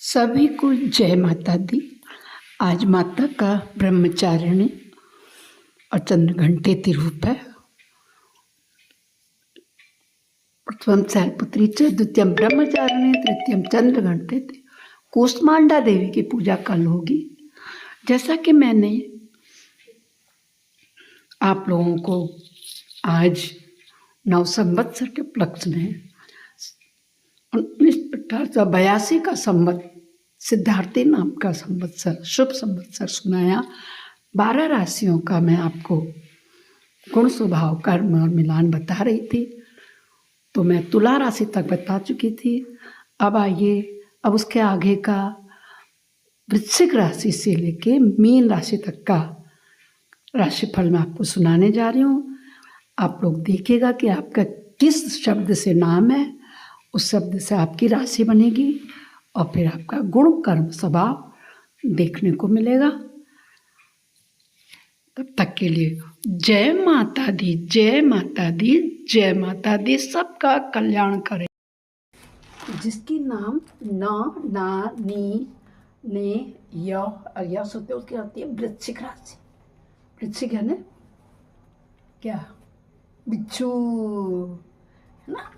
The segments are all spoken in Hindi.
सभी को जय माता दी। आज माता का ब्रह्मचारिणी और चंद्रघंटेति रूप है। प्रथम शैलपुत्री च, द्वितीयम ब्रह्मचारिणी, तृतीयम चंद्रघंटेति। कूष्मांडा देवी की पूजा कल होगी। जैसा कि मैंने आप लोगों को आज नव संवत्सर के उपलक्ष्य में 1882 का संवत सिद्धार्थी नाम का संवत्सर, शुभ संवत्सर सुनाया। 12 राशियों का मैं आपको गुण स्वभाव कर्म और मिलान बता रही थी। तो मैं तुला राशि तक बता चुकी थी। अब आइए, अब उसके आगे का वृश्चिक राशि से लेके मीन राशि तक का राशिफल मैं आपको सुनाने जा रही हूँ। आप लोग देखिएगा कि आपका किस शब्द से नाम है, उस शब्द से आपकी राशि बनेगी और फिर आपका गुण कर्म स्वभाव देखने को मिलेगा। तब तक के लिए जय माता दी, जय माता दी, जय माता दी। सबका कल्याण करे। जिसकी नाम न, ना, नी, ने, य और यस होते उसकी होती है वृश्चिक राशि। वृश्चिक है ना, क्या बिच्छू है ना।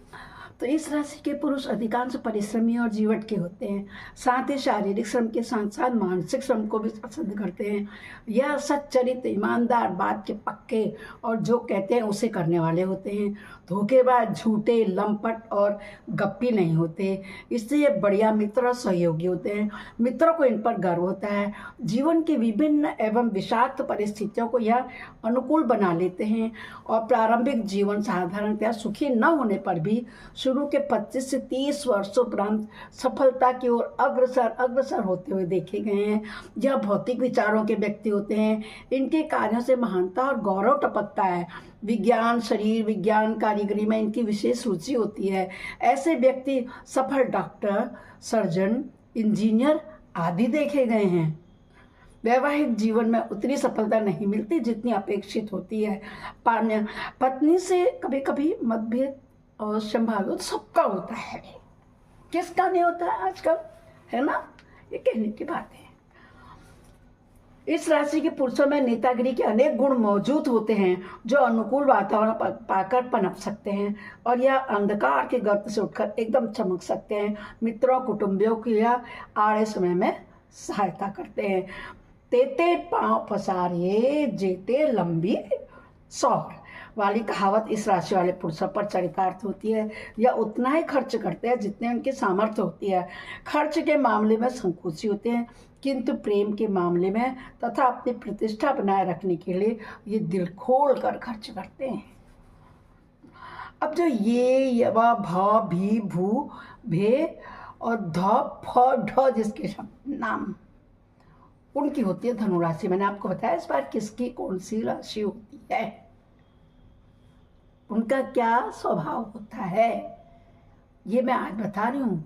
तो इस राशि के पुरुष अधिकांश परिश्रमी और जीवट के होते हैं। साथ ही शारीरिक श्रम के साथ साथ मानसिक श्रम को भी पसंद करते हैं। यह सच्चरित, ईमानदार, बात के पक्के और जो कहते हैं उसे करने वाले होते हैं। धोखेबाज, झूठे, लंपट और गप्पी नहीं होते। इसलिए बढ़िया मित्र और सहयोगी होते हैं। मित्रों को इन पर गर्व होता है। जीवन की विभिन्न एवं विषाक्त परिस्थितियों को यह अनुकूल बना लेते हैं और प्रारंभिक जीवन साधारणतः सुखी न होने पर भी शुरू के 25 से 30 वर्षों उपरांत सफलता की ओर अग्रसर होते हुए देखे गए हैं। यह भौतिक विचारों के व्यक्ति होते हैं। इनके कार्यों से महानता और गौरव टपकता है। विज्ञान, शरीर विज्ञान, कारीगरी में इनकी विशेष रुचि होती है। ऐसे व्यक्ति सफल डॉक्टर, सर्जन, इंजीनियर आदि देखे गए हैं। वैवाहिक जीवन में उतनी सफलता नहीं मिलती जितनी अपेक्षित होती है। पत्नी से कभी कभी मतभेद और संभावित सबका होता है, किसका नहीं होता है आजकल, है ना। ये कहने की बात है। इस राशि के पुरुषों में नेतागिरी के अनेक गुण मौजूद होते हैं जो अनुकूल वातावरण पाकर पनप सकते हैं और यह अंधकार के गर्त से उठकर एकदम चमक सकते हैं। मित्रों, कुटुंबियों की यह आड़े समय में सहायता करते हैं। तेते पांव पसारे जेते लंबी सौर वाली कहावत इस राशि वाले पुरुषों पर चरितार्थ होती है। यह उतना ही खर्च करते हैं जितने उनकी सामर्थ्य होती है। खर्च के मामले में संकोची होते हैं, किंतु प्रेम के मामले में तथा अपनी प्रतिष्ठा बनाए रखने के लिए ये दिल खोल कर खर्च करते हैं। अब जो ये यवा भ भी भू भे और ध फ ढ जिसके नाम उनकी होती है धनु राशि। मैंने आपको बताया इस बार किसकी कौन सी राशि होती है, उनका क्या स्वभाव होता है, ये मैं आज बता रही हूँ।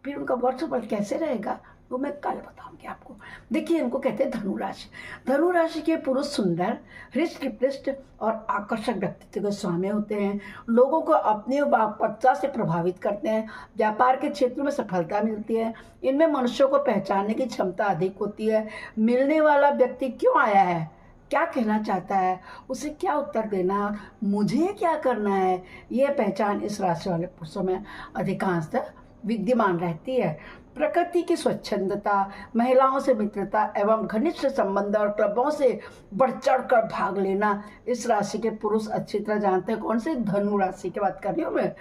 फिर उनका वर्षफल कैसे रहेगा वो मैं कल बताऊंगी आपको। देखिए, इनको कहते हैं धनु राशि। धनु राशि के पुरुष सुंदर, हृष्ट और आकर्षक व्यक्तित्व के स्वामी होते हैं। लोगों को अपनी वाक्पटुता से प्रभावित करते हैं। व्यापार के क्षेत्र में सफलता मिलती है। इनमें मनुष्यों को पहचानने की क्षमता अधिक होती है। मिलने वाला व्यक्ति क्यों आया है, क्या कहना चाहता है, उसे क्या उत्तर देना, मुझे क्या करना है, यह पहचान इस राशि वाले पुरुषों में अधिकांशतः विद्यमान रहती है। प्रकृति की स्वच्छंदता, महिलाओं से मित्रता एवं घनिष्ठ संबंध और क्लबों से बढ़ चढ़ कर भाग लेना इस राशि के पुरुष अच्छी तरह जानते हैं। कौन से? धनु राशि की बात कर रही हूँ मैं।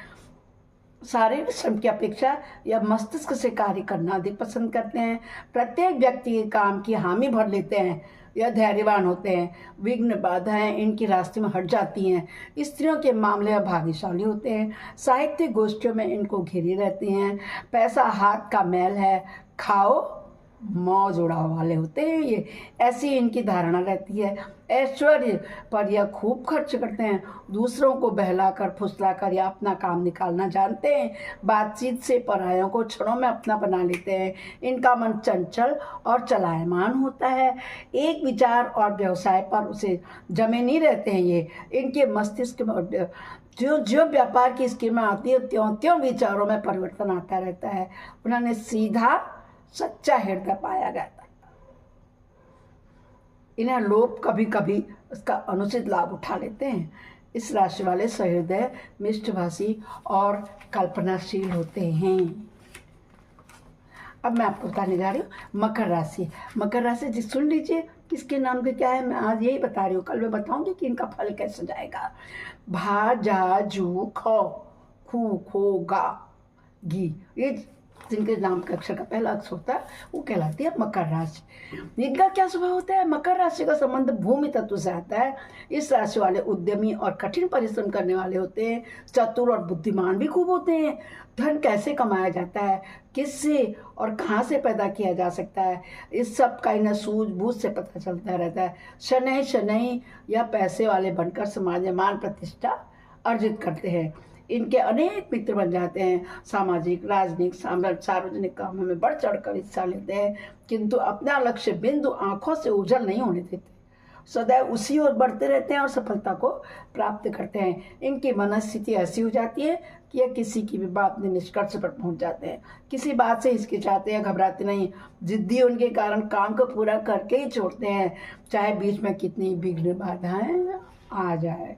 शारीरिक श्रम की अपेक्षा या मस्तिष्क से कार्य करना अधिक पसंद करते हैं। प्रत्येक व्यक्ति के काम की हामी भर लेते हैं। यह धैर्यवान होते हैं। विघ्न बाधाएं इनके रास्ते में हट जाती हैं। स्त्रियों के मामले में भाग्यशाली होते हैं। साहित्य गोष्ठियों में इनको घेरे रहते हैं। पैसा हाथ का मैल है, खाओ मौज उड़ाओ वाले होते हैं ये, ऐसी इनकी धारणा रहती है। ऐश्वर्य पर यह खूब खर्च करते हैं। दूसरों को बहलाकर फुसलाकर या अपना काम निकालना जानते हैं। बातचीत से परायों को क्षणों में अपना बना लेते हैं। इनका मन चंचल और चलायमान होता है। एक विचार और व्यवसाय पर उसे जमे नहीं रहते हैं ये। इनके मस्तिष्क में जो व्यापार की स्कीमें आती है त्यों त्यों विचारों में परिवर्तन आता रहता है। उन्होंने सीधा सच्चा हृदय पाया गया था। इन्हें लोग कभी कभी उसका अनुचित लाभ उठा लेते हैं। इस राशि वाले सहृदय, मिष्टभाषी और कल्पनाशील होते हैं। अब मैं आपको बताने जा रही हूँ मकर राशि। मकर राशि जी सुन लीजिए किसके नाम के क्या है, मैं आज यही बता रही हूँ, कल मैं बताऊंगी कि इनका फल कैसे जाएगा। भा जा जू खो खू खो गा घी, ये जिनके नाम के अक्षर का पहला अक्षर होता है वो कहलाती है मकर राशि। इनका क्या स्वभाव होता है? मकर राशि का संबंध भूमि तत्व से आता है। इस राशि वाले उद्यमी और कठिन परिश्रम करने वाले होते हैं, चतुर और बुद्धिमान भी खूब होते हैं। धन कैसे कमाया जाता है, किससे और कहाँ से पैदा किया जा सकता है, इस सब का इन्हें सूझबूझ से पता चलता रहता है। शनै शनै या पैसे वाले बनकर समाज में मान प्रतिष्ठा अर्जित करते हैं। इनके अनेक मित्र बन जाते हैं, सामाजिक, राजनीतिक, सार्वजनिक कामों में बढ़ चढ़कर हिस्सा लेते हैं, किंतु अपना लक्ष्य बिंदु आंखों से ओझल नहीं होने देते। सदैव उसी ओर बढ़ते रहते हैं और सफलता को प्राप्त करते हैं। इनकी मनस्थिति ऐसी हो जाती है कि यह किसी की भी बात में निष्कर्ष पर पहुंच जाते हैं, किसी बात से हिचकिचाते हैं, घबराते नहीं। जिद्दी उनके कारण काम को पूरा करके ही छोड़ते हैं, चाहे बीच में कितनी विघ्न बाधाएं आ जाए।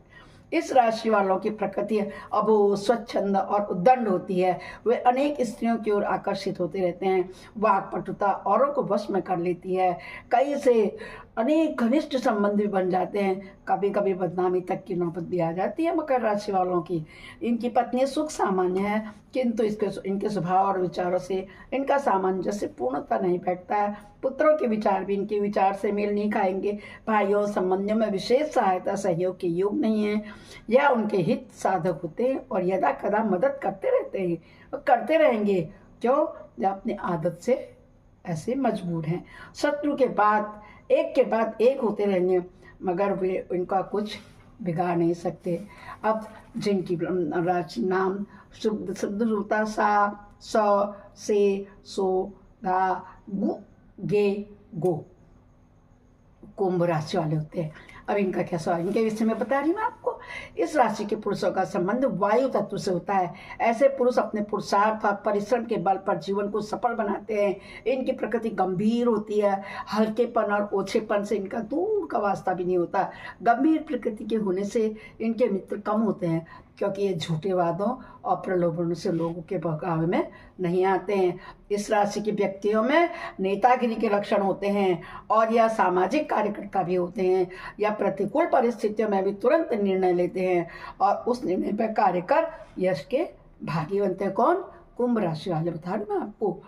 इस राशि वालों की प्रकृति अबोध, स्वच्छंद और उद्दंड होती है। वे अनेक स्त्रियों की ओर आकर्षित होते रहते हैं। वाक्पटुता औरों को वश में कर लेती है। कई से अनेक घनिष्ठ संबंध भी बन जाते हैं। कभी कभी बदनामी तक की नौबत भी आ जाती है मकर राशि वालों की। इनकी पत्नी सुख सामान्य है, किंतु इनके स्वभाव और विचारों से इनका सामंजस्य पूर्णतः नहीं बैठता है। पुत्रों के विचार भी इनके विचार से मेल नहीं खाएंगे। भाइयों संबंधों में विशेष सहायता सहयोग के योग नहीं है। यह उनके हित साधक होते हैं और यदा कदा मदद करते रहते हैं और करते रहेंगे। क्यों? वे अपनी आदत से ऐसे मजबूर हैं। शत्रु के बाद एक होते रहेंगे, मगर वे इनका कुछ बिगाड़ नहीं सकते। अब जिनकी राशि नाम शुद्ध होता सा, स, से, सो, धा, गु, गे, गो, कुंभ राशि वाले होते हैं। अब इनका क्या सवाल, इनके विषय में बता रही हूँ मैं आपको। इस राशि के पुरुषों का संबंध वायु तत्व से होता है। ऐसे पुरुष अपने पुरुषार्थ और परिश्रम के बल पर जीवन को सफल बनाते हैं। इनकी प्रकृति गंभीर होती है। हल्केपन और ओछेपन से इनका दूर का वास्ता भी नहीं होता। गंभीर प्रकृति के होने से इनके मित्र कम होते हैं, क्योंकि ये झूठे वादों और प्रलोभनों से लोगों के बहकावे में नहीं आते हैं। इस राशि के व्यक्तियों में नेतागिरी के लक्षण होते हैं और यह सामाजिक कार्यकर्ता भी होते हैं। या प्रतिकूल परिस्थितियों में भी तुरंत निर्णय लेते हैं और उस निर्णय पर कार्य कर यश के भागी बनते हैं। कौन? कुंभ राशि वाले। बता रही मैं आपको।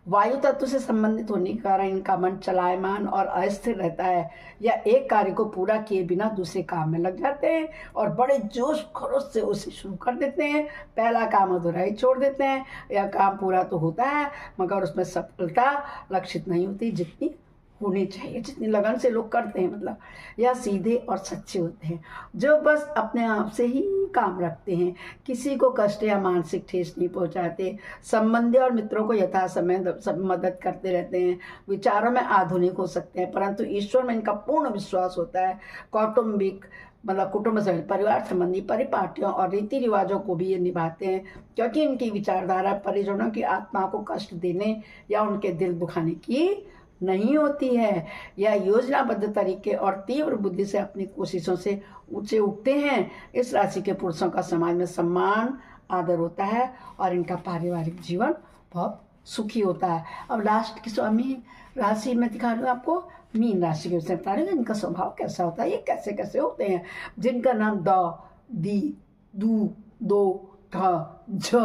वायु तत्व से संबंधित होने के कारण इनका मन चलायमान और अस्थिर रहता है। या एक कार्य को पूरा किए बिना दूसरे काम में लग जाते हैं और बड़े जोश खरोश से उसे शुरू कर देते हैं। पहला काम अधूरा ही छोड़ देते हैं। यह काम पूरा तो होता है, मगर उसमें सफलता लक्षित नहीं होती जितनी होनी चाहिए, जितनी लगन से लोग करते हैं। मतलब यह सीधे और सच्चे होते हैं, जो बस अपने आप से ही काम रखते हैं। किसी को कष्ट या मानसिक ठेस नहीं पहुंचाते। संबंधी और मित्रों को यथासमय मदद करते रहते हैं। विचारों में आधुनिक हो सकते हैं, परंतु ईश्वर में इनका पूर्ण विश्वास होता है। कौटुंबिक मतलब कुटुंब समेत परिवार संबंधी परिपाटियों और रीति रिवाजों को भी ये निभाते हैं, क्योंकि इनकी विचारधारा परिजनों की आत्मा को कष्ट देने या उनके दिल दुखाने की नहीं होती है। यह योजनाबद्ध तरीके और तीव्र बुद्धि से अपनी कोशिशों से ऊंचे उठते हैं। इस राशि के पुरुषों का समाज में सम्मान आदर होता है और इनका पारिवारिक जीवन बहुत सुखी होता है। अब लास्ट की स्वामी राशि में दिखा रही हूँ आपको, मीन राशि के विषय बता रही हूँ। इनका स्वभाव कैसा होता है, ये कैसे कैसे होते हैं। जिनका नाम द, दी, दू, दो, ध, झ,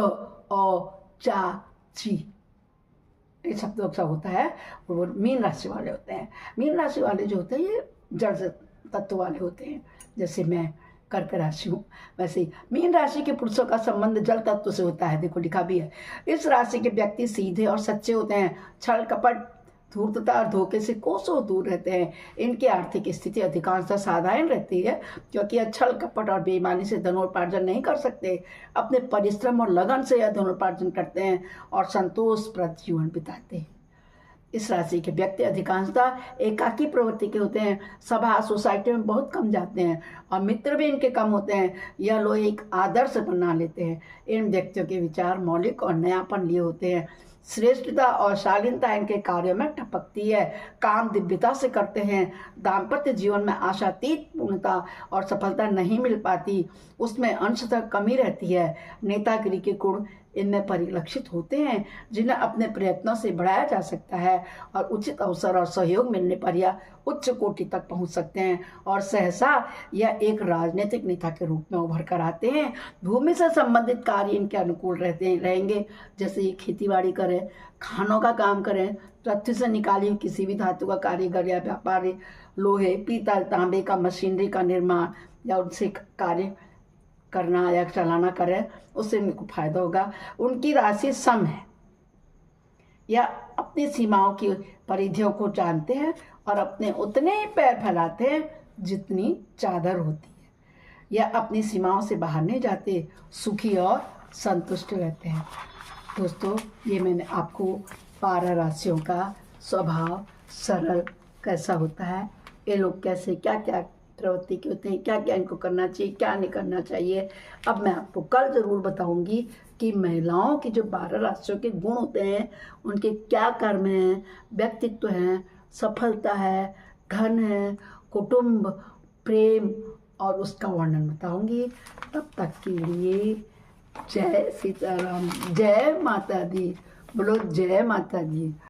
औ, चा, ची ये शब्दों का होता है, वो मीन राशि वाले होते हैं। मीन राशि वाले जो होते हैं ये जड़ तत्व वाले होते हैं। जैसे मैं कर्क राशि हूँ, वैसे ही मीन राशि के पुरुषों का संबंध जल तत्व से होता है। देखो लिखा भी है। इस राशि के व्यक्ति सीधे और सच्चे होते हैं। छल कपट, धूर्तता और धोखे से कोसों दूर रहते हैं। इनकी आर्थिक स्थिति अधिकांशतः साधारण रहती है, क्योंकि यह छल कपट और बेईमानी से धनोपार्जन नहीं कर सकते। अपने परिश्रम और लगन से यह धनोपार्जन करते हैं और संतोषप्रद जीवन बिताते हैं। इस राशि के व्यक्ति अधिकांशतः एकाकी प्रवृत्ति के होते हैं। सभा सोसाइटी में बहुत कम जाते हैं और मित्र भी इनके कम होते हैं। यह लोग एक आदर्श बना लेते हैं। इन व्यक्तियों के विचार मौलिक और नयापन लिए होते हैं। श्रेष्ठता और शालीनता इनके कार्यों में टपकती है। काम दिव्यता से करते हैं। दाम्पत्य जीवन में आशातीत पूर्णता और सफलता नहीं मिल पाती, उसमें अंशतः कमी रहती है। नेतागिरी के गुण इनमें परिलक्षित होते हैं, जिन्हें अपने प्रयत्नों से बढ़ाया जा सकता है और उचित अवसर और सहयोग मिलने पर यह उच्च कोटि तक पहुंच सकते हैं और सहसा यह एक राजनीतिक नेता के रूप में उभर कर आते हैं। भूमि से संबंधित कार्य इनके अनुकूल रहेंगे, जैसे ये खेतीबाड़ी करें, खानों का काम करें, पृथ्वी से निकाली हुई किसी भी धातु का कारीगर या व्यापारी, लोहे, पीतल, तांबे का मशीनरी का निर्माण या उनसे कार्य करना या चलाना करें, उससे इनको फायदा होगा। उनकी राशि सम है, या अपनी सीमाओं की परिधियों को जानते हैं और अपने उतने ही पैर फैलाते हैं जितनी चादर होती है। यह अपनी सीमाओं से बाहर नहीं जाते, सुखी और संतुष्ट रहते हैं। दोस्तों, ये मैंने आपको 12 राशियों का स्वभाव सरल कैसा होता है, ये लोग कैसे क्या क्या प्रवृत्ति के होते हैं, क्या क्या इनको करना चाहिए, क्या नहीं करना चाहिए, अब मैं आपको कल ज़रूर बताऊंगी कि महिलाओं की जो 12 राशियों के गुण होते हैं, उनके क्या कर्म हैं, व्यक्तित्व हैं, सफलता है, धन है, कुटुंब, प्रेम और उसका वर्णन बताऊंगी। तब तक के लिए जय सीताराम, जय माता दी, बोलो जय माता दी।